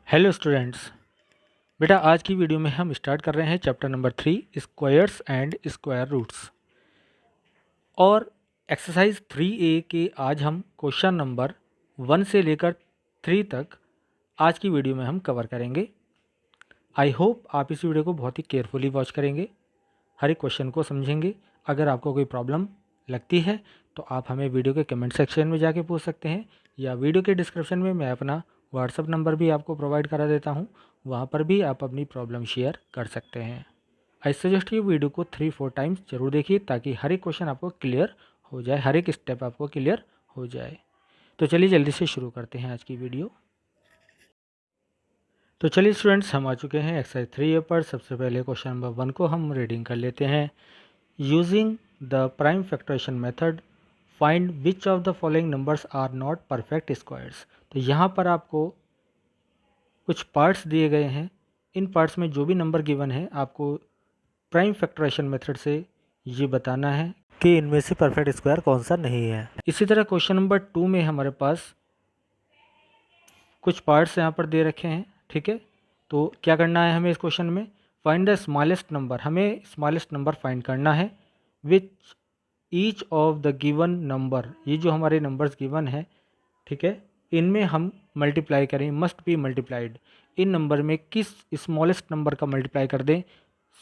Hello students. बेटा आज की वीडियो में हम स्टार्ट कर रहे हैं chapter number 3 squares and square roots और एक्सरसाइज 3A के आज हम क्वेश्चन नंबर 1 से लेकर 3 तक आज की वीडियो में हम कवर करेंगे। आई होप आप इस वीडियो को बहुत ही केयरफुली वॉच करेंगे, हर एक क्वेश्चन को समझेंगे। अगर आपको कोई प्रॉब्लम लगती है तो आप हमें वीडियो के कमेंट सेक्शन में जाके पूछ सकते हैं, या वीडियो के डिस्क्रिप्शन में मैं अपना व्हाट्सअप नंबर भी आपको प्रोवाइड करा देता हूँ, वहाँ पर भी आप अपनी प्रॉब्लम शेयर कर सकते हैं। आई सजेस्ट यू वीडियो को 3-4 टाइम्स जरूर देखिए ताकि हर एक क्वेश्चन आपको क्लियर हो जाए, हर एक स्टेप आपको क्लियर हो जाए। तो चलिए जल्दी से शुरू करते हैं आज की वीडियो। तो चलिए स्टूडेंट्स, हम आ चुके हैं एक्सरसाइज 3A पर। सबसे पहले क्वेश्चन नंबर 1 को हम रीडिंग कर लेते हैं। Using the prime factorization method find which of the following numbers are not perfect squares. तो यहाँ पर आपको कुछ पार्ट्स दिए गए हैं। इन पार्ट्स में जो भी नंबर गिवन है आपको प्राइम फैक्टराइजेशन मेथड से ये बताना है कि इनमें से परफेक्ट स्क्वायर कौन सा नहीं है। इसी तरह क्वेश्चन नंबर 2 में हमारे पास कुछ पार्ट्स यहाँ पर दे रखे हैं, ठीक है। तो क्या करना है हमें इस क्वेश्चन में, फाइंड द स्मॉलेस्ट नंबर, हमें स्मॉलेस्ट नंबर फाइंड करना है which each of the given number, ये जो हमारे नंबर्स गिवन है, ठीक है, इनमें हम मल्टीप्लाई करें, must be multiplied. In number में किस स्मॉलेस्ट नंबर का मल्टीप्लाई कर दें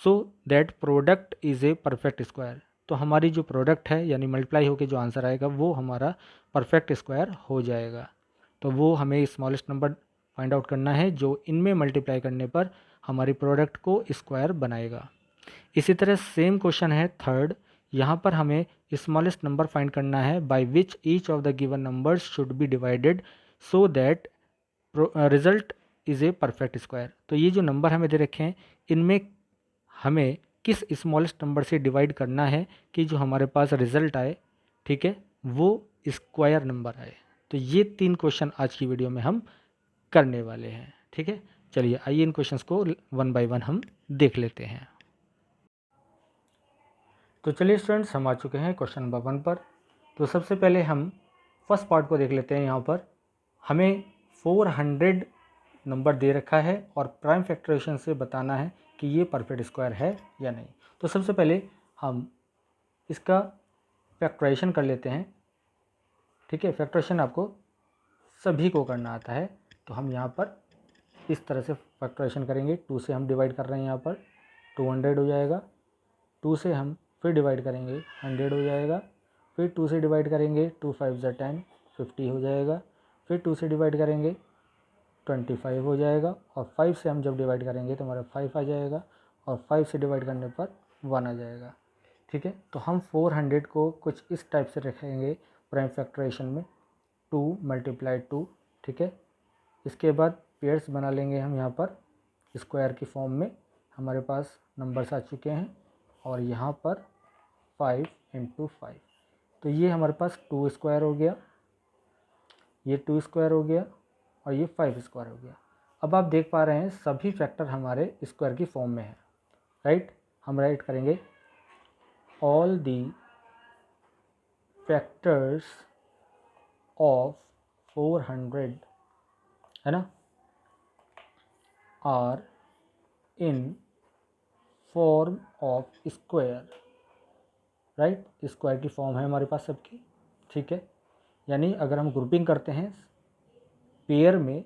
so that product is a perfect square. तो हमारी जो प्रोडक्ट है यानी मल्टीप्लाई होकर जो आंसर आएगा वो हमारा परफेक्ट स्क्वायर हो जाएगा। तो वो हमें स्मॉलेस्ट नंबर फाइंड आउट करना है जो इनमें मल्टीप्लाई करने पर हमारी प्रोडक्ट को स्क्वायर बनाएगा। इसी तरह सेम क्वेश्चन है थर्ड। यहाँ पर हमें स्मॉलेस्ट नंबर फाइंड करना है by which each of the given numbers should be divided so that result is a perfect square. तो ये जो नंबर हमें दे रखे हैं इनमें हमें किस स्मॉलेस्ट नंबर से डिवाइड करना है कि जो हमारे पास रिजल्ट आए, ठीक है, वो स्क्वायर नंबर आए। तो ये 3 क्वेश्चन आज की वीडियो में हम करने वाले हैं, ठीक है। चलिए आइए इन क्वेश्चंस को 1 बाय 1 हम देख लेते हैं। तो चलिए स्टूडेंट्स, हम आ चुके हैं क्वेश्चन नंबर 1 पर। तो सबसे पहले हम फर्स्ट पार्ट को देख लेते हैं। यहाँ पर हमें 400 नंबर दे रखा है और प्राइम फैक्टराइजेशन से बताना है कि ये परफेक्ट स्क्वायर है या नहीं। तो सबसे पहले हम इसका फैक्टराइजेशन कर लेते हैं, ठीक है। फैक्टराइजेशन आपको सभी को करना आता है। तो हम यहाँ पर इस तरह से फैक्टराइजेशन करेंगे। 2 से हम डिवाइड कर रहे हैं, यहाँ पर 200 हो जाएगा। 2 से हम फिर डिवाइड करेंगे, 100 हो जाएगा। फिर 2 से डिवाइड करेंगे, 2 5 ज़ा 10, 50 हो जाएगा। फिर 2 से डिवाइड करेंगे, 25 हो जाएगा। और 5 से हम जब डिवाइड करेंगे तो हमारा 5 आ जाएगा, और 5 से डिवाइड करने पर 1 आ जाएगा, ठीक है। तो हम 400 को कुछ इस टाइप से रखेंगे प्राइम फैक्टराइजेशन में, 2 × 2, ठीक है। इसके बाद पेयर्स बना लेंगे हम यहाँ पर स्क्वायर की फॉर्म में। हमारे पास नंबर्स आ चुके हैं और यहाँ पर 5 × 5, तो ये हमारे पास 2 स्क्वायर हो गया, ये 2 स्क्वायर हो गया, और ये 5 स्क्वायर हो गया। अब आप देख पा रहे हैं सभी फैक्टर हमारे स्क्वायर की फॉर्म में है, राइट। हम राइट करेंगे ऑल दी फैक्टर्स ऑफ 400, है ना, are in form of square, right. Square की फॉर्म है हमारे पास सबकी, ठीक है। यानी अगर हम ग्रुपिंग करते हैं पेयर में,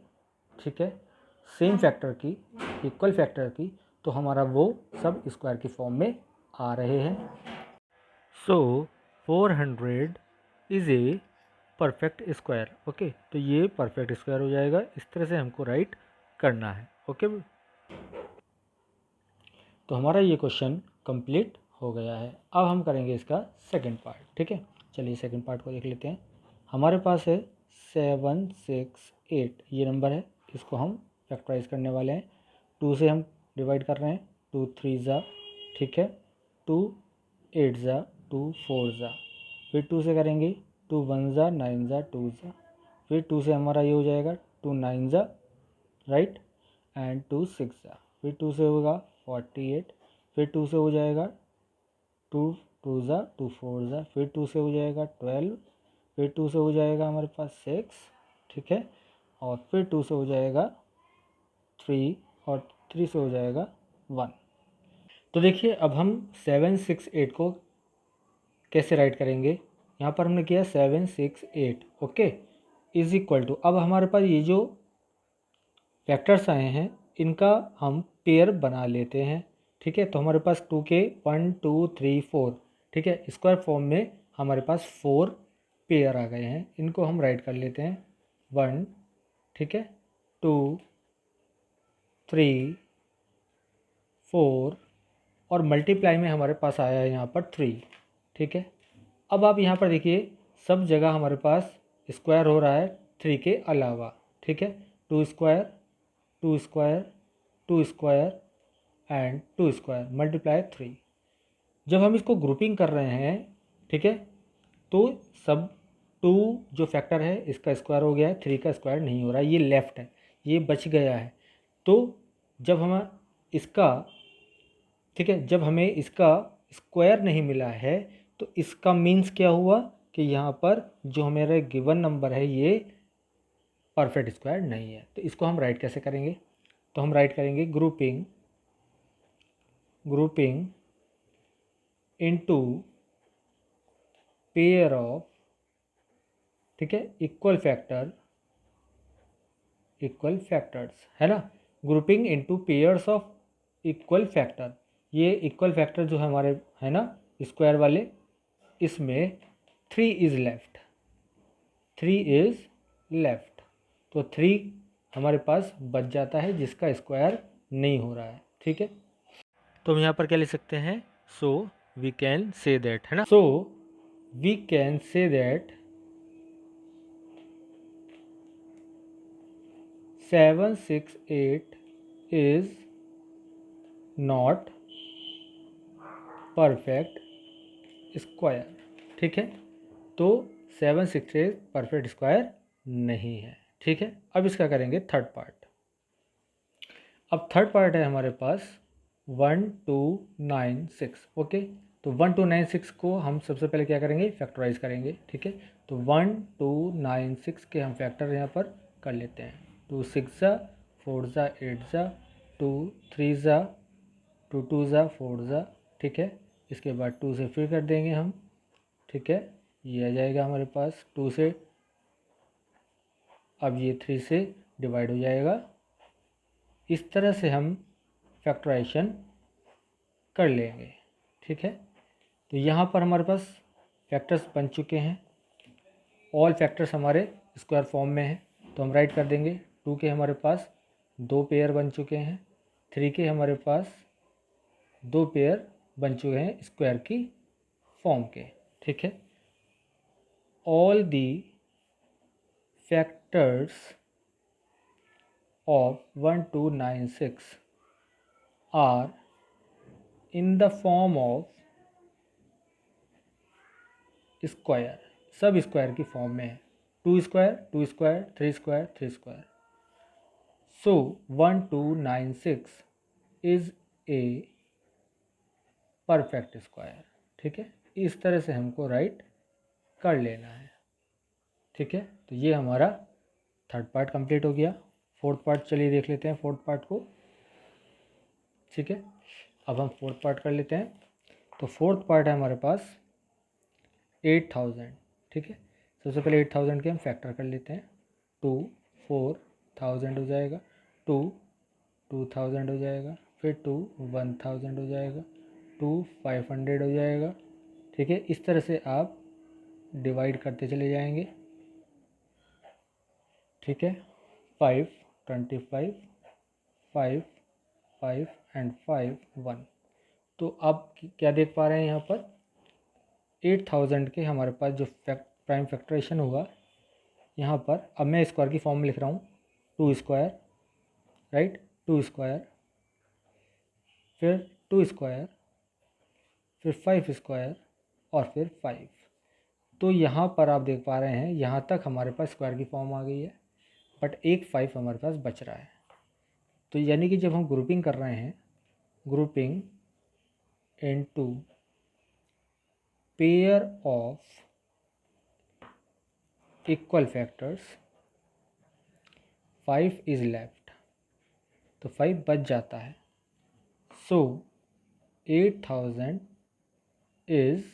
ठीक है, सेम फैक्टर की, इक्वल फैक्टर की, तो हमारा वो सब स्क्वायर की फॉर्म में आ रहे हैं। सो 400 is a perfect square, okay. तो ये परफेक्ट स्क्वायर हो जाएगा। इस तरह से हमको राइट करना है, ओके। तो हमारा ये क्वेश्चन कंप्लीट हो गया है। अब हम करेंगे इसका सेकंड पार्ट, ठीक है। चलिए सेकंड पार्ट को देख लेते हैं। हमारे पास है 768, ये नंबर है, इसको हम फैक्टराइज करने वाले हैं। 2 से हम डिवाइड कर रहे हैं, 2 3 ज़ा, ठीक है, 2 8 ज़ा, 2 4 ज़ा। फिर 2 से करेंगे, 2 1 ज़ा, 9 ज़ा, 2 ज़ा। फिर 2 से हमारा ये हो जाएगा 2 9 ज़ा, राइट, एंड 2 6 ज़ा। फिर 2 से होगा 48। फिर 2 से हो जाएगा 2 2 ज़ा, 2 4 ज़ा। फिर 2 से हो जाएगा 12। फिर 2 से हो जाएगा हमारे पास 6, ठीक है। और फिर 2 से हो जाएगा 3 और 3 से हो जाएगा 1। तो देखिए अब हम 768 को कैसे राइट करेंगे। यहाँ पर हमने किया 768 ओके इज इक्वल टू, अब हमारे पास ये जो फैक्टर्स आए हैं इनका हम पेयर बना लेते हैं। ठीक है, तो हमारे पास 2 के 1 2 3 4, ठीक है, स्क्वायर फॉर्म में हमारे पास 4 पेयर आ गए हैं। इनको हम राइट कर लेते हैं 1, ठीक है, 2 3 4 और मल्टीप्लाई में हमारे पास आया है यहाँ पर 3। ठीक है, अब आप यहाँ पर देखिए सब जगह हमारे पास स्क्वायर हो रहा है 3 के अलावा। ठीक है, 2 square 2 square 2 square and 2 square multiply 3। जब हम इसको ग्रुपिंग कर रहे हैं, ठीक है, तो सब 2 जो फैक्टर है इसका स्क्वायर हो गया है, 3 का स्क्वायर नहीं हो रहा है, ये लेफ्ट है, ये बच गया है। तो जब हम इसका, ठीक है, जब हमें इसका स्क्वायर नहीं मिला है तो इसका मीन्स क्या हुआ कि यहाँ पर जो हमारा गिवन नंबर है ये परफेक्ट स्क्वायर नहीं है। तो इसको हम राइट कैसे करेंगे, तो हम राइट करेंगे ग्रुपिंग इनटू पेयर ऑफ, ठीक है, इक्वल फैक्टर्स है ना, grouping into pairs of equal factor. ये इक्वल फैक्टर जो है हमारे है ना स्क्वायर वाले, इसमें 3 इज़ लेफ्ट, तो 3 हमारे पास बच जाता है जिसका स्क्वायर नहीं हो रहा है। ठीक है, तो हम यहाँ पर क्या लिख सकते हैं, so we can say that, है ना, so we can say that 768 is not perfect square. ठीक है, तो 768 परफेक्ट स्क्वायर नहीं है। ठीक है, अब इसका करेंगे थर्ड पार्ट। अब थर्ड पार्ट है हमारे पास 1296। ओके, तो 1296 को हम सबसे पहले क्या करेंगे, फैक्टराइज करेंगे। ठीक है, तो 1296 के हम फैक्टर यहाँ पर कर लेते हैं। 2 6 ज़ा 4 ज़ा 8 ज़ा 2 3 ज़ा 2 2 ज़ा 4 ज़ा, ठीक है, इसके बाद 2 से फिर कर देंगे हम। ठीक है, ये आ जाएगा हमारे पास 2 से, अब ये 3 से डिवाइड हो जाएगा। इस तरह से हम फैक्टराइजेशन कर लेंगे। ठीक है, तो यहाँ पर हमारे पास फैक्टर्स बन चुके हैं, ऑल फैक्टर्स हमारे स्क्वायर फॉर्म में हैं, तो हम राइट कर देंगे। 2 के हमारे पास 2 पेयर बन चुके हैं, 3 के हमारे पास 2 पेयर बन चुके हैं स्क्वायर की फॉर्म के। ठीक है, all the factors of 1296 are in the form of square, सब स्क्वायर की फॉर्म में है, 2 square 2 square 3 square 3 square. So 1296 is a perfect square. ठीक है, इस तरह से हमको राइट कर लेना है। ठीक है, तो ये हमारा थर्ड पार्ट कंप्लीट हो गया। फोर्थ पार्ट चलिए देख लेते हैं फोर्थ पार्ट को। ठीक है, अब हम फोर्थ पार्ट कर लेते हैं। तो फोर्थ पार्ट है हमारे पास 8000। ठीक है, सबसे पहले 8000 के हम फैक्टर कर लेते हैं। 2 4000 हो जाएगा, 2 2000 हो जाएगा, फिर 2 1000 हो जाएगा, 2 500 हो जाएगा। ठीक है, इस तरह से आप डिवाइड करते चले जाएंगे। ठीक है, 5 25 5 5 एंड 5 1। तो आप क्या देख पा रहे हैं यहाँ पर 8000 के हमारे पास जो प्राइम फैक्टराइजेशन होगा यहाँ पर, अब मैं स्क्वायर की फॉर्म में लिख रहा हूँ 2 स्क्वायर, राइट, 2 स्क्वायर, फिर 2 स्क्वायर, फिर 5 स्क्वायर और फिर 5। तो यहाँ पर आप देख पा रहे हैं यहाँ तक हमारे पास स्क्वायर की फॉर्म आ गई है, बट एक 5 हमारे पास बच रहा है। तो यानी कि जब हम ग्रुपिंग कर रहे हैं, grouping into pair of equal factors, 5 is left, तो 5 बच जाता है। सो 8000 is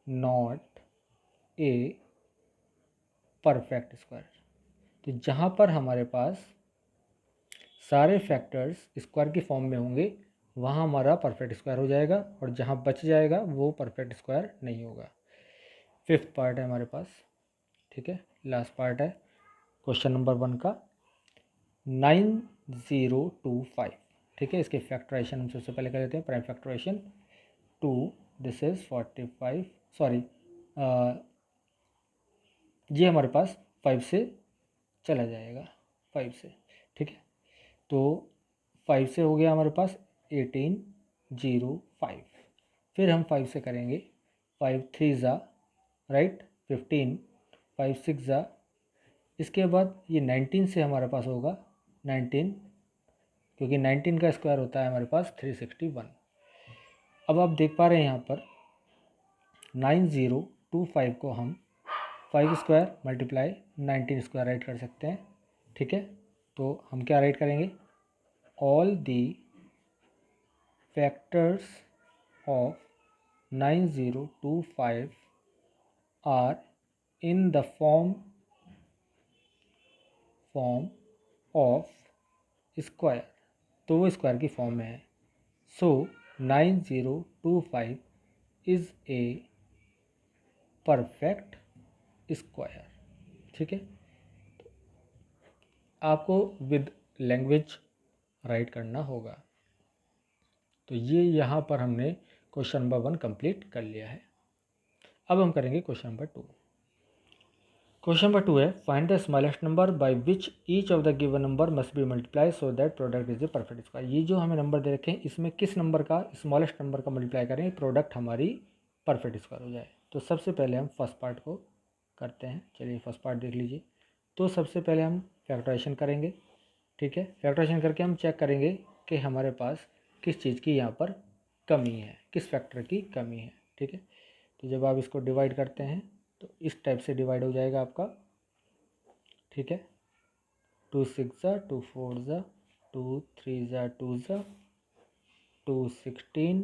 not a perfect square. तो जहाँ पर हमारे पास सारे फैक्टर्स स्क्वायर की फॉर्म में होंगे वहाँ हमारा परफेक्ट स्क्वायर हो जाएगा, और जहाँ बच जाएगा वो परफेक्ट स्क्वायर नहीं होगा। फिफ्थ पार्ट है हमारे पास, ठीक है, लास्ट पार्ट है क्वेश्चन नंबर 1 का, 9025, ठीक है। इसके फैक्टराइजेशन हम सबसे पहले कर लेते हैं, prime factorization 2, this is 45, sorry ये हमारे पास 5 से चला जाएगा, 5 से, ठीक है। तो 5 से हो गया हमारे पास 1805, फिर हम 5 से करेंगे 5 3 ज़ा राइट 15, 5 6 ज़ा, इसके बाद ये 19 से हमारे पास होगा 19, क्योंकि 19 का स्क्वायर होता है हमारे पास 361। अब आप देख पा रहे हैं यहाँ पर 9025 को हम 5 स्क्वायर मल्टीप्लाई 19 स्क्वायर राइट कर सकते हैं, ठीक है। तो हम क्या राइट करेंगे, all the factors of 9025 are in the form of square, तो वो स्क्वायर की फॉर्म में है। So 9025 is a perfect square, ठीक है। आपको विद लैंग्वेज राइट करना होगा। तो ये यहाँ पर हमने क्वेश्चन नंबर 1 कंप्लीट कर लिया है। अब हम करेंगे क्वेश्चन नंबर 2। क्वेश्चन नंबर 2 है, find the smallest number by which each of the given number must be multiply so that product is a perfect square. ये जो हमें नंबर दे रखे हैं इसमें किस नंबर का, स्मॉलेस्ट नंबर का मल्टीप्लाई करें प्रोडक्ट हमारी परफेक्ट स्क्वायर हो जाए। तो सबसे पहले हम फर्स्ट पार्ट को करते हैं, चलिए फर्स्ट पार्ट देख लीजिए। तो सबसे पहले हम फैक्टराइजेशन करेंगे, ठीक है। फैक्टराइजेशन करके हम चेक करेंगे कि हमारे पास किस चीज़ की यहाँ पर कमी है, किस फैक्टर की कमी है, ठीक है। तो जब आप इसको डिवाइड करते हैं तो इस टाइप से डिवाइड हो जाएगा आपका, ठीक है। 2 6 ज़ा 2 4 ज़ा 2 3 ज़ा 2 ज़ा 2 16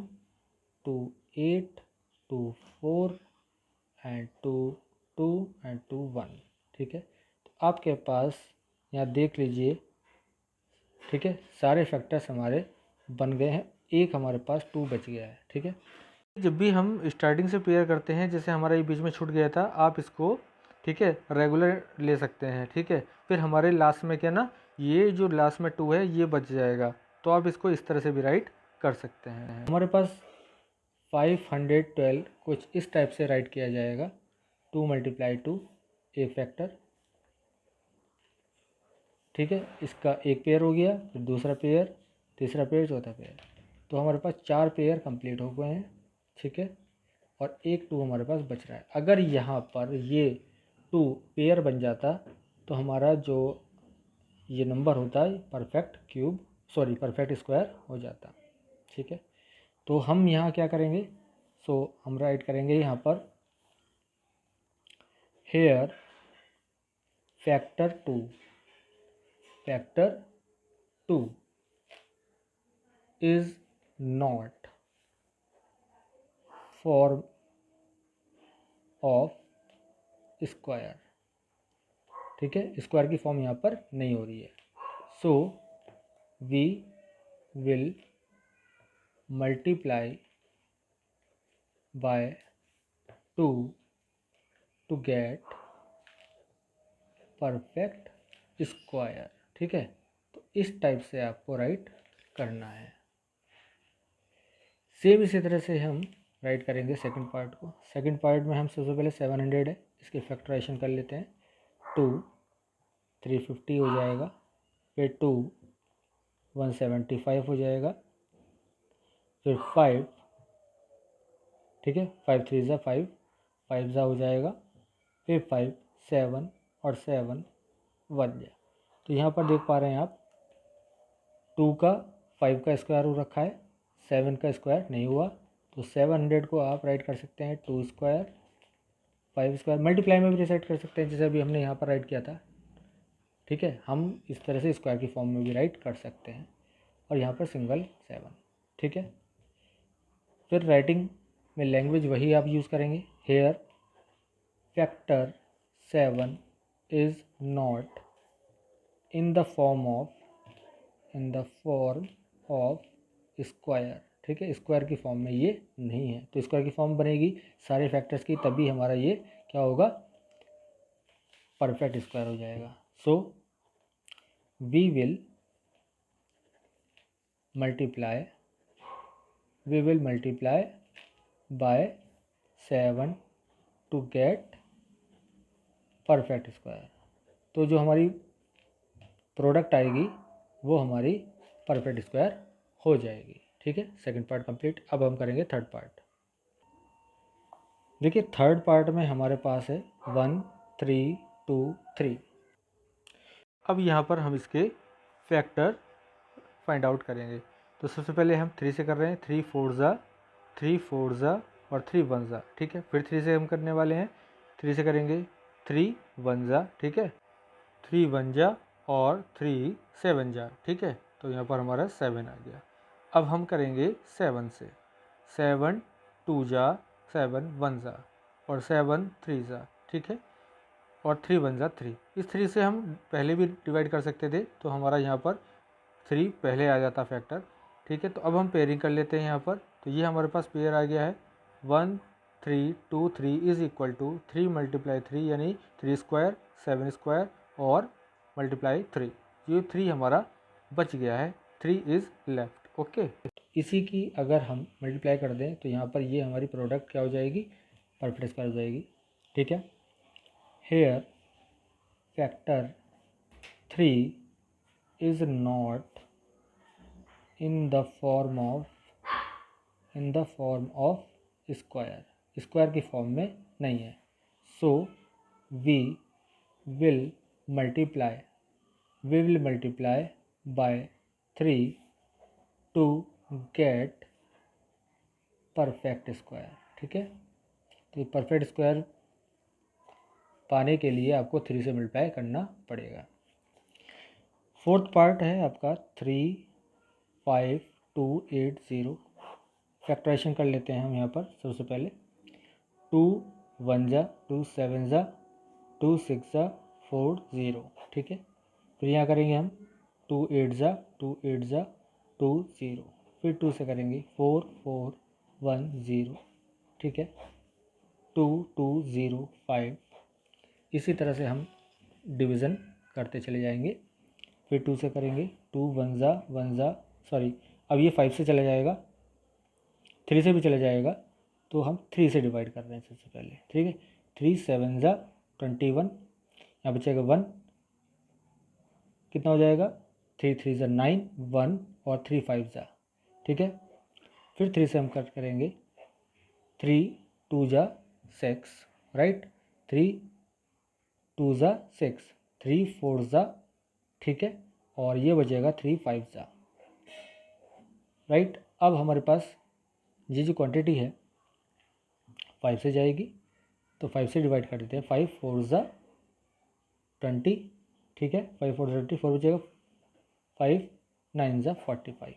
2 8 2 4 एंड 2 2 एंड 2 1, ठीक है। तो आपके पास यहाँ देख लीजिए, ठीक है, सारे फैक्टर्स हमारे बन गए हैं, एक हमारे पास 2 बच गया है, ठीक है। जब भी हम स्टार्टिंग से पेयर करते हैं, जैसे हमारा ये बीच में छूट गया था, आप इसको, ठीक है, रेगुलर ले सकते हैं, ठीक है। फिर हमारे लास्ट में क्या ना, ये जो लास्ट में 2 है ये बच जाएगा, तो आप इसको इस तरह से भी राइट कर सकते हैं। हमारे पास 512 कुछ इस टाइप से राइट किया जाएगा, 2 × 2 ए फैक्टर, ठीक है। इसका एक पेयर हो गया, फिर दूसरा पेयर, तीसरा पेयर, चौथा पेयर, तो हमारे पास 4 पेयर कंप्लीट हो गए हैं, ठीक है। और एक 2 हमारे पास बच रहा है। अगर यहाँ पर ये 2 पेयर बन जाता तो हमारा जो ये नंबर होता है perfect cube, sorry perfect square हो जाता, ठीक है। तो हम यहाँ क्या करेंगे, सो हम राइट करेंगे यहाँ पर here factor 2 is not form of square, ठीक है। स्क्वायर की फॉर्म यहाँ पर नहीं हो रही है। So we will multiply by 2 to get perfect square, ठीक है। तो इस टाइप से आपको राइट करना है। सेम इसी तरह से हम राइट करेंगे सेकंड पार्ट को। सेकंड पार्ट में हम सबसे पहले 700 है, इसकी फैक्टराइजेशन कर लेते हैं। 2 350 हो जाएगा, फिर 2 175 हो जाएगा, फिर 5, ठीक है, 5 3 ज़ा 5, 5 ज़ा हो जाएगा, फिर 5 7 और 7 1 जा। तो यहाँ पर देख पा रहे हैं आप 2 का 5 का स्क्वायर हो रखा है, 7 का स्क्वायर नहीं हुआ, तो 700 को आप राइट कर सकते हैं 2 स्क्वायर 5 स्क्वायर, मल्टीप्लाई में भी रिसेट कर सकते हैं जैसे अभी हमने यहाँ पर राइट किया था। ठीक है, हम इस तरह से स्क्वायर की फॉर्म में भी राइट कर सकते हैं, और यहाँ पर सिंगल 7, ठीक है। फिर राइटिंग में लैंग्वेज वही आप यूज़ करेंगे। Here factor 7 is not in the form of square, ठीक है, स्क्वायर की फॉर्म में ये नहीं है। तो स्क्वायर की फॉर्म बनेगी सारे फैक्टर्स की, तभी हमारा ये क्या होगा, परफेक्ट स्क्वायर हो जाएगा। So we will multiply by 7 to get perfect square. तो जो हमारी प्रोडक्ट आएगी वो हमारी परफेक्ट स्क्वायर हो जाएगी, ठीक है। Second part complete. अब हम करेंगे थर्ड पार्ट। देखिए थर्ड पार्ट में हमारे पास है 1 3 2 3। अब यहाँ पर हम इसके फैक्टर फाइंड आउट करेंगे। तो सबसे पहले हम 3 से कर रहे हैं, 3 4 ज़ा और 3 1 ज़ा, ठीक है। फिर 3 से हम करने वाले हैं, 3 से करेंगे 3 1 ज़ा, ठीक है, 3 1 ज़ा और 3 7 ज़ा, ठीक है। तो यहाँ पर हमारा 7 आ गया। अब हम करेंगे 7 से, 7 2 ज़ा 7 1 ज़ा और 7 3 ज़ा, ठीक है, और 3 1 ज़ा 3। इस 3 से हम पहले भी डिवाइड कर सकते थे, तो हमारा यहाँ पर 3 पहले आ जाता फैक्टर, ठीक है। तो अब हम पेयरिंग कर लेते हैं यहाँ पर। तो ये हमारे पास पेयर आ गया है 1 3 2 3 इज़ इक्वल टू 3 मल्टीप्लाई 3 यानी 3 स्क्वायर 7 स्क्वायर और मल्टीप्लाई 3। ये 3 हमारा बच गया है, 3 इज़ लेफ्ट, ओके। इसी की अगर हम मल्टीप्लाई कर दें तो यहाँ पर ये हमारी प्रोडक्ट क्या हो जाएगी, परफेक्ट स्क्वायर हो जाएगी, ठीक है। Here factor 3 is not in the form of square की फॉर्म में नहीं है। So we will multiply by 3 to get perfect square, ठीक है। तो परफेक्ट स्क्वायर पाने के लिए आपको 3 से मल्टीप्लाई करना पड़ेगा। फोर्थ पार्ट है आपका 3 5 2 8 0। फैक्टराइजेशन कर लेते हैं हम यहाँ पर। सबसे पहले 2 1 ज़ा 2 7 ज़ा 2 6 ज़ा 4 0, ठीक है। फिर यहाँ करेंगे हम 2 8 ज़ा 2 8 ज़ा 2 0। फिर 2 से करेंगे 4 4 1 0, ठीक है, 2 2 0 5। इसी तरह से हम डिवीज़न करते चले जाएंगे। फिर 2 से करेंगे 2 1 ज़ा सॉरी, अब ये 5 से चला जाएगा, 3 से भी चला जाएगा, तो हम 3 से डिवाइड कर रहे हैं सबसे पहले, ठीक है। 3 7 ज़ा 21, यहाँ बचेगा 1, कितना हो जाएगा 3 3 ज़ा 9 1 और 3 5 ज़ा, ठीक है। फिर 3 से हम करेंगे 3 2 ज़ा 6, राइट, 3 2 ज़ा 6, 3 4 ज़ा, ठीक है, और ये बचेगा 3 5 ज़ा, राइट। अब हमारे पास ये जो क्वांटिटी है 5 से जाएगी, तो 5 से डिवाइड कर देते हैं। 5 4 ज़ा 20, ठीक है, 5 4 20, 4 बचेगा, 5 9 ज़ा 45,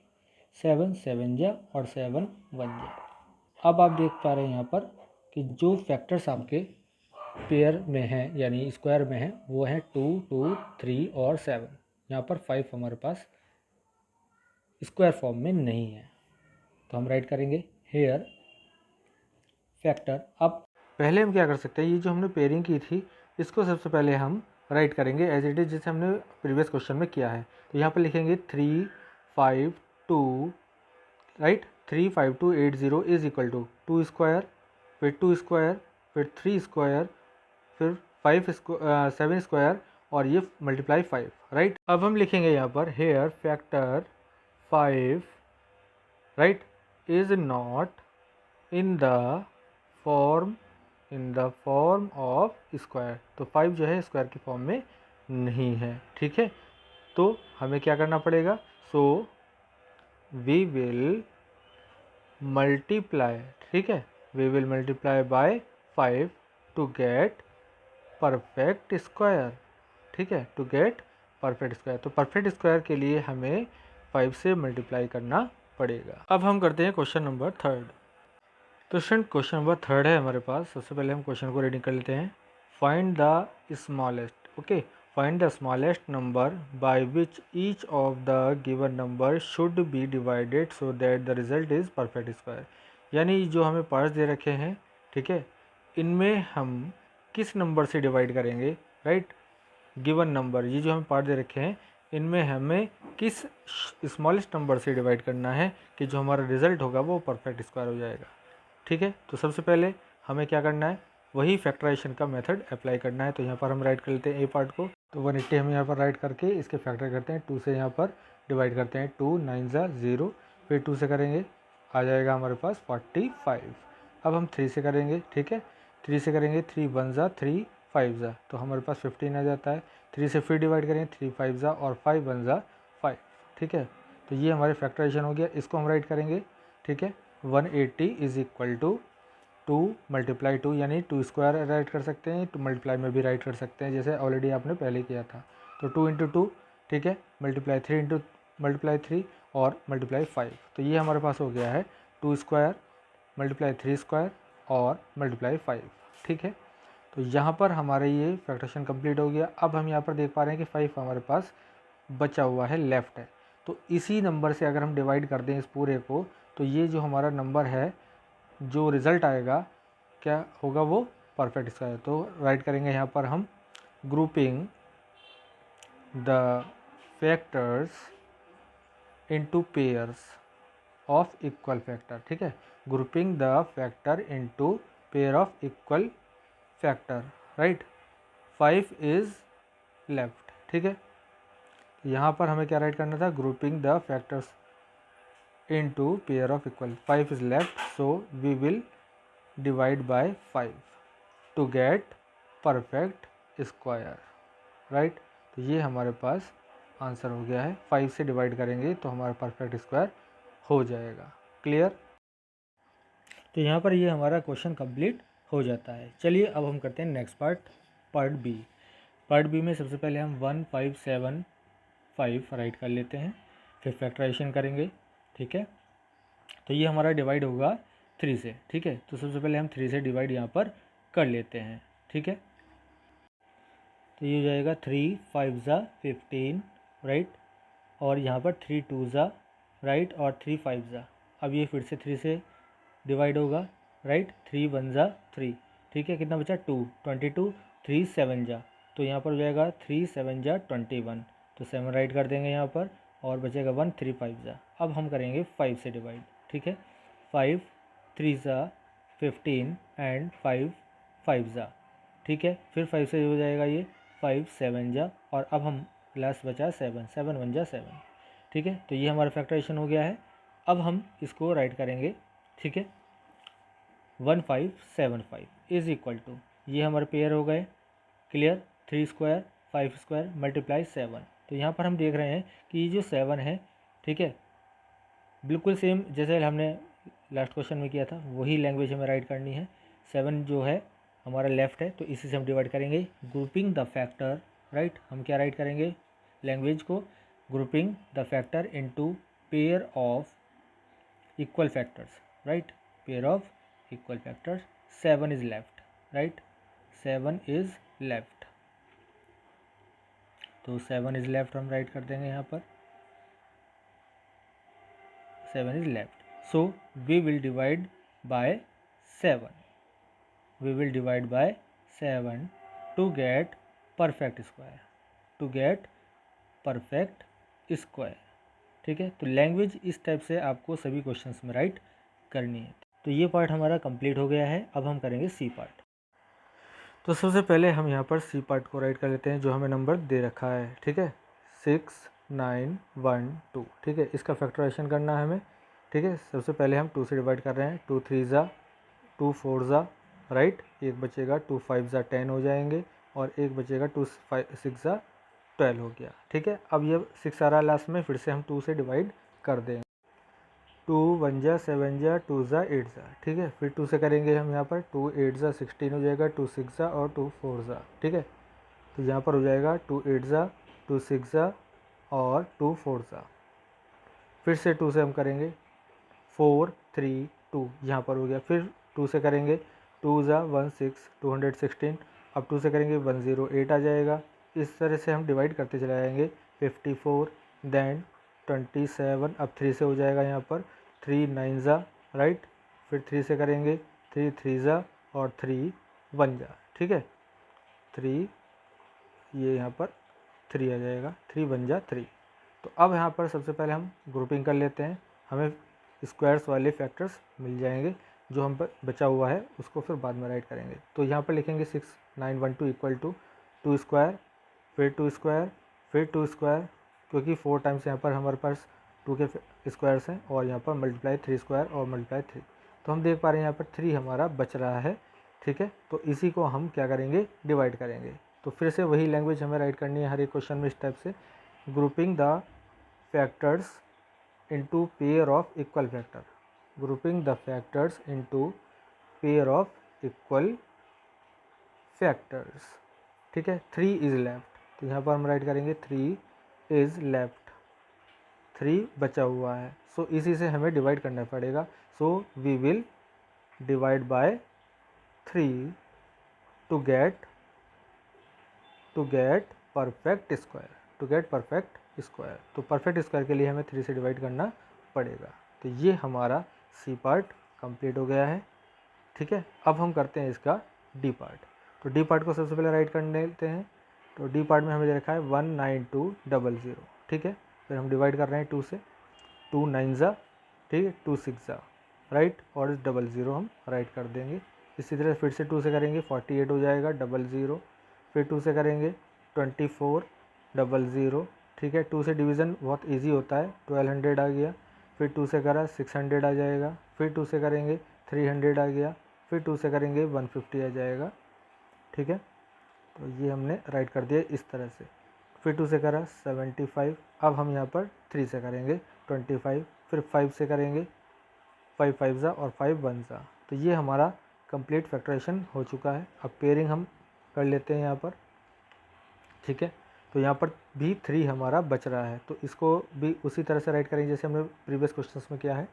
7 7 ज़ा और 7 1 ज़ा। अब आप देख पा रहे हैं यहाँ पर कि जो फैक्टर्स आपके पेयर में हैं यानी स्क्वायर में हैं वो हैं 2 2 3 और 7। यहाँ पर 5 हमारे पास स्क्वायर फॉर्म में नहीं है, तो हम राइट करेंगे हेयर फैक्टर। अब पहले हम क्या कर सकते हैं, ये जो हमने पेयरिंग की थी इसको सबसे पहले हम राइट करेंगे एज इट इज़ जैसे हमने प्रीवियस क्वेश्चन में किया है। तो यहाँ पर लिखेंगे 3 5 2, right, 3 5 2 8 0 is equal to 2 square, फिर 2 स्क्वायर, फिर 3 स्क्वायर, फिर 7 स्क्वायर और ये मल्टीप्लाई 5, राइट। अब हम लिखेंगे यहाँ पर here factor 5, right, is not in the form of square. तो 5 जो है स्क्वायर की फॉर्म में नहीं है, ठीक है। तो हमें क्या करना पड़ेगा, सो वी विल मल्टीप्लाई, ठीक है, we will multiply by 5 to get perfect square, ठीक है, टू गेट परफेक्ट स्क्वायर। तो परफेक्ट स्क्वायर के लिए हमें 5 से मल्टीप्लाई करना पड़ेगा। अब हम करते हैं क्वेश्चन नंबर 3। तो स्टूडेंट क्वेश्चन नंबर 3 है हमारे पास। सबसे पहले हम क्वेश्चन को रीडिंग कर लेते हैं। Find the smallest, okay, find the smallest number by which each of the given number should be divided so that the result is perfect square. यानी जो हमें पार्ट्स दे रखे हैं, ठीक है, इनमें हम किस नंबर से डिवाइड करेंगे, राइट। गिवन नंबर, ये जो हमें पार्ट दे रखे हैं, इनमें हमें किस स्मॉलेस्ट नंबर से डिवाइड करना है कि जो हमारा रिजल्ट होगा वो परफेक्ट स्क्वायर हो जाएगा, ठीक है। तो सबसे पहले हमें क्या करना है, वही फैक्टराइजेशन का मेथड अप्लाई करना है। तो यहाँ पर हम राइट कर लेते हैं ए पार्ट को। तो 180 हम यहाँ पर राइट करके इसके फैक्टर करते हैं, 2 से यहाँ पर डिवाइड करते हैं, 2 9 ज़ा 0, फिर 2 से करेंगे, आ जाएगा हमारे पास 45। अब हम 3 से करेंगे, ठीक है, 3 से करेंगे, 3 1 ज़ा 3 5 ज़ा, तो हमारे पास 15 आ जाता है। 3 से फिर डिवाइड करेंगे, 3 5 ज़ा और 5 1 ज़ा 5, ठीक है। तो ये हमारे फैक्टराइजेशन हो गया। इसको हम राइट करेंगे, ठीक है। 180 इज इक्वल टू 2 मल्टीप्लाई 2, यानी 2 स्क्वायर राइट कर सकते हैं, 2 मल्टीप्लाई में भी राइट कर सकते हैं, जैसे ऑलरेडी आपने पहले किया था। तो 2 इंटू 2, ठीक है, मल्टीप्लाई 3 इंटू मल्टीप्लाई 3 और मल्टीप्लाई 5। तो ये हमारे पास हो गया है 2 स्क्वायर मल्टीप्लाई 3 स्क्वायर और मल्टीप्लाई 5, ठीक है। तो यहाँ पर हमारा ये फैक्टरेशन कंप्लीट हो गया। अब हम यहाँ पर देख पा रहे हैं कि 5 हमारे पास बचा हुआ है, लेफ़्ट है। तो इसी नंबर से अगर हम डिवाइड कर दें इस पूरे को, तो ये जो हमारा नंबर है, जो रिज़ल्ट आएगा क्या होगा, वो परफेक्ट स्क्वायर। तो राइट करेंगे यहाँ पर हम grouping the factors into pairs of equal factor, ठीक है, grouping the factor into pair of equal factor, right. 5 is left, ठीक है। यहाँ पर हमें क्या राइट करना था, grouping the factors into pair of equal, 5 is left, so we will divide by 5 to get perfect square, right. तो ये हमारे पास आंसर हो गया है। 5 से डिवाइड करेंगे तो हमारा परफेक्ट स्क्वायर हो जाएगा। क्लियर। तो यहाँ पर ये हमारा क्वेश्चन कंप्लीट हो जाता है। चलिए अब हम करते हैं next part, part B. Part B में सबसे पहले हम 1575 राइट कर लेते हैं, फिर फैक्टराइजेशन करेंगे, ठीक है। तो ये हमारा डिवाइड होगा 3 से, ठीक है। तो सबसे पहले हम 3 से डिवाइड यहाँ पर कर लेते हैं, ठीक है। तो ये हो जाएगा 3 5 ज़ा 15, राइट, और यहाँ पर 3 2 ज़ा, राइट, और 3 5 ज़ा। अब ये फिर से 3 से डिवाइड होगा, राइट, 3 1 ज़ा 3, ठीक है। कितना बचा 2 22, 3 7 ज़ा, तो यहाँ पर हो जाएगा 3 7 ज़ा 21, तो 7 राइट कर देंगे यहाँ पर, और बचेगा 1 3 5 ज़ा। अब हम करेंगे 5 से डिवाइड, ठीक है। 5 3 ज़ा 15 एंड 5 5 ज़ा, ठीक है। फिर 5 से हो जाएगा ये 5 7 ज़ा, और अब हम लास्ट बचा 7 7 1 ज़ा 7, ठीक है। तो ये हमारा फैक्टराइजेशन हो गया है। अब हम इसको राइट करेंगे, ठीक है। 1575 इज़ इक्वल टू, ये हमारे पेयर हो गए, क्लियर, 3 स्क्वायर 5 स्क्वायर मल्टीप्लाई 7। तो यहाँ पर हम देख रहे हैं कि ये जो 7 है, ठीक है, बिल्कुल सेम जैसे हमने लास्ट क्वेश्चन में किया था, वही लैंग्वेज हमें राइट करनी है। 7 जो है हमारा लेफ़्ट है, तो इसी से हम डिवाइड करेंगे, ग्रुपिंग द फैक्टर, राइट। हम क्या राइट करेंगे लैंग्वेज को, grouping the factor into pair of equal factors, right, pair of equal factors. 7 is left, right, 7 is left, तो 7 इज़ लेफ्ट हम राइट कर देंगे यहाँ पर, 7 is left. So we will divide by 7, we will divide by 7 to get perfect square, to get perfect square, ठीक है। तो language इस टाइप से आपको सभी क्वेश्चंस में राइट करनी है। तो ये पार्ट हमारा कंप्लीट हो गया है। अब हम करेंगे सी पार्ट। तो सबसे पहले हम यहाँ पर सी पार्ट को राइट कर लेते हैं, जो हमें नंबर दे रखा है, ठीक है, 6 9 1 2, ठीक है। इसका फैक्टराइजेशन करना है हमें, ठीक है। सबसे पहले हम 2 से डिवाइड कर रहे हैं, 2 3 ज़ा 2 4 ज़ा, राइट, एक बचेगा 2 5 ज़ा 10 हो जाएंगे, और एक बचेगा 2 6 ज़ा 12 हो गया, ठीक है। अब ये 6 आ रहा है लास्ट में, फिर से हम 2 से डिवाइड कर देंगे, 2 1 ज़ा 7 ज़ा 2 ज़ा 8 ज़ा, ठीक है। फिर 2 से करेंगे हम यहाँ पर, 2 8 ज़ा 16 हो जाएगा, 2 6 ज़ा और 2 4 ज़ा, ठीक है। तो यहाँ पर हो जाएगा 2 8 ज़ा 2 6 और 2 4 सा। फिर से 2 से हम करेंगे 4 3 2, यहाँ पर हो गया। फिर 2 से करेंगे 2 ज़ा 1 6 216। अब 2 से करेंगे 108 आ जाएगा। इस तरह से हम डिवाइड करते चले जाएंगे। 54 देन 27। अब 3 से हो जाएगा यहाँ पर 3 9 ज़ा, राइट। फिर 3 से करेंगे 3 3 ज़ा और 3 1 ज़ा, ठीक है। 3 ये यहाँ पर 3 आ जाएगा, 3 1 ज़ा 3। तो अब यहाँ पर सबसे पहले हम ग्रुपिंग कर लेते हैं। हमें स्क्वायर्स वाले फैक्टर्स मिल जाएंगे। जो हम बचा हुआ है उसको फिर बाद में राइट करेंगे। तो यहाँ पर लिखेंगे 6 9 1 2 इक्वल टू 2 स्क्वायर, फिर 2 स्क्वायर, फिर 2 स्क्वायर, क्योंकि 4 टाइम्स यहाँ पर हमारे पास 2 के स्क्वायर्स हैं, और यहाँ पर मल्टीप्लाई 3 स्क्वायर और मल्टीप्लाई 3। तो हम देख पा रहे हैं यहाँ पर 3 हमारा बच रहा है, ठीक है। तो इसी को हम क्या करेंगे, डिवाइड करेंगे। तो फिर से वही लैंग्वेज हमें राइट करनी है हर एक क्वेश्चन में इस टाइप से। Grouping the factors into pair of equal factor, grouping the factors into pair of equal factors, ठीक है। 3 is left, तो यहाँ पर हम राइट करेंगे 3 is left, 3 बचा हुआ है। सो इसी से हमें डिवाइड करना पड़ेगा। So we will divide by 3 to get perfect square, to get perfect square. तो परफेक्ट स्क्वायर के लिए हमें 3 से डिवाइड करना पड़ेगा। तो ये हमारा सी पार्ट कंप्लीट हो गया है, ठीक है। अब हम करते हैं इसका डी पार्ट। तो डी पार्ट को सबसे पहले राइट कर लेते हैं। तो डी पार्ट में हमें दे रखा है 19200, ठीक है। फिर हम डिवाइड कर रहे हैं 2 से, 2 9 ज़ा, ठीक है, 2 6 ज़ा, राइट, और 00 हम राइट कर देंगे। इसी तरह फिर से 2 से करेंगे 48 हो जाएगा 00। फिर 2 से करेंगे 2400, ठीक है। 2 से डिवीज़न बहुत इजी होता है, 1200 आ गया। फिर 2 से करा 600 आ जाएगा। फिर 2 से करेंगे 300 आ गया। फिर 2 से करेंगे 150 आ जाएगा, ठीक है। तो ये हमने राइट कर दिया इस तरह से। फिर 2 से करा 75। अब हम यहाँ पर 3 से करेंगे 25। फिर 5 से करेंगे 5 5 ज़ा और 5 1 ज़ा। तो ये हमारा कंप्लीट फैक्टराइजेशन हो चुका है। अब पेयरिंग हम कर लेते हैं यहाँ पर, ठीक है। तो यहाँ पर भी 3 हमारा बच रहा है, तो इसको भी उसी तरह से राइट करेंगे जैसे हमने प्रीवियस क्वेश्चंस में किया है,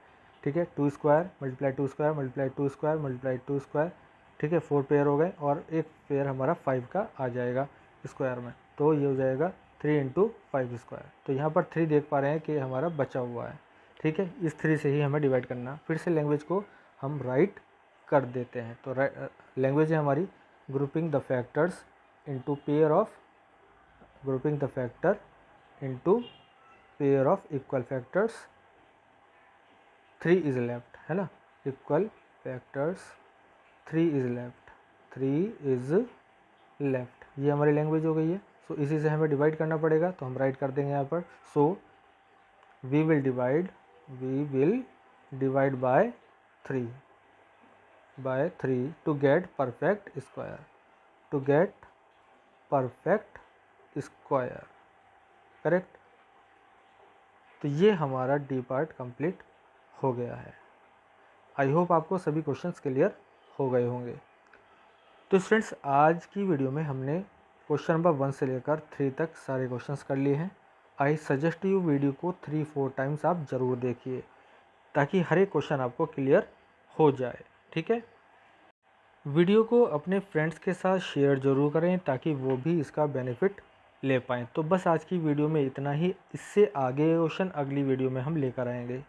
ठीक है। 2 square multiply 2 square multiply 2 square multiply 2 square, ठीक है। 4 पेयर हो गए और एक पेयर हमारा 5 का आ जाएगा स्क्वायर में। तो ये हो जाएगा 3 इंटू 5 स्क्वायर। तो यहाँ पर 3 देख पा रहे हैं कि हमारा बचा हुआ है, ठीक है। इस 3 से ही हमें डिवाइड करना। फिर से लैंग्वेज को हम राइट कर देते हैं। तो लैंग्वेज है हमारी grouping the factors into pair of, grouping the factor into pair of equal factors, 3 is left, है ना, equal factors 3 is left, 3 is left, ये हमारी लैंग्वेज हो गई है। सो इसी से हमें डिवाइड करना पड़ेगा। तो हम राइट कर देंगे यहाँ पर। So we will divide by 3 to get perfect square, to get perfect square, correct. तो ये हमारा डी पार्ट कंप्लीट हो गया है। आई होप आपको सभी क्वेश्चंस क्लियर हो गए होंगे। तो स्टूडेंट्स, आज की वीडियो में हमने क्वेश्चन नंबर 1 से लेकर 3 तक सारे क्वेश्चंस कर लिए हैं। आई सजेस्ट यू वीडियो को 3-4 टाइम्स आप ज़रूर देखिए, ताकि हर एक क्वेश्चन आपको क्लियर हो जाए, ठीक है। वीडियो को अपने फ्रेंड्स के साथ शेयर ज़रूर करें, ताकि वो भी इसका बेनिफिट ले पाएँ। तो बस आज की वीडियो में इतना ही। इससे आगे क्वेश्चन अगली वीडियो में हम लेकर आएंगे।